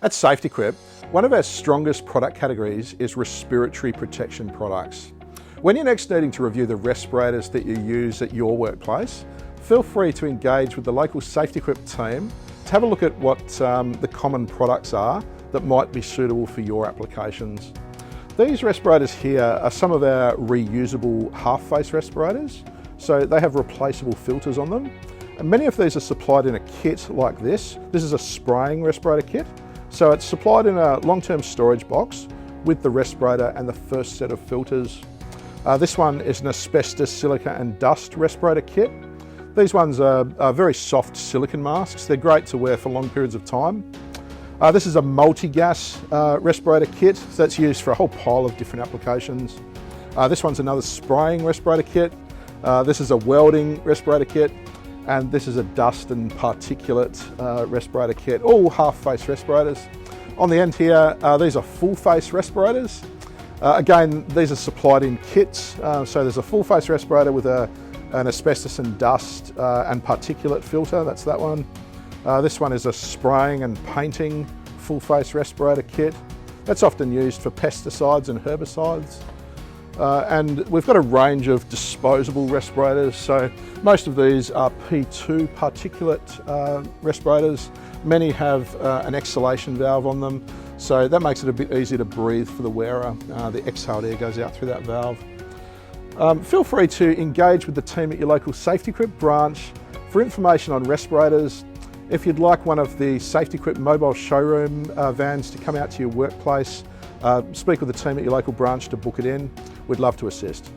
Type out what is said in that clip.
At SafetyQuip, one of our strongest product categories is respiratory protection products. When you're next needing to review the respirators that you use at your workplace, feel free to engage with the local SafetyQuip team to have a look at what the common products are that might be suitable for your applications. These respirators here are some of our reusable half-face respirators, so they have replaceable filters on them. And many of these are supplied in a kit like this. This is a spraying respirator kit. So it's supplied in a long-term storage box with the respirator and the first set of filters. This one is an asbestos, silica and dust respirator kit. These ones are very soft silicone masks. They're great to wear for long periods of time. This is a multi-gas respirator kit, so that's used for a whole pile of different applications. This one's another spraying respirator kit. This is a welding respirator kit. And this is a dust and particulate respirator kit, all half-face respirators. On the end here, these are full-face respirators. Again, these are supplied in kits. So there's a full-face respirator with an asbestos and dust and particulate filter, that's that one. This one is a spraying and painting full-face respirator kit. That's often used for pesticides and herbicides. And we've got a range of disposable respirators. So most of these are P2 particulate respirators. Many have an exhalation valve on them, so that makes it a bit easier to breathe for the wearer. The exhaled air goes out through that valve. Feel free to engage with the team at your local SafetyQuip branch for information on respirators. If you'd like one of the SafetyQuip mobile showroom vans to come out to your workplace, speak with the team at your local branch to book it in. We'd love to assist.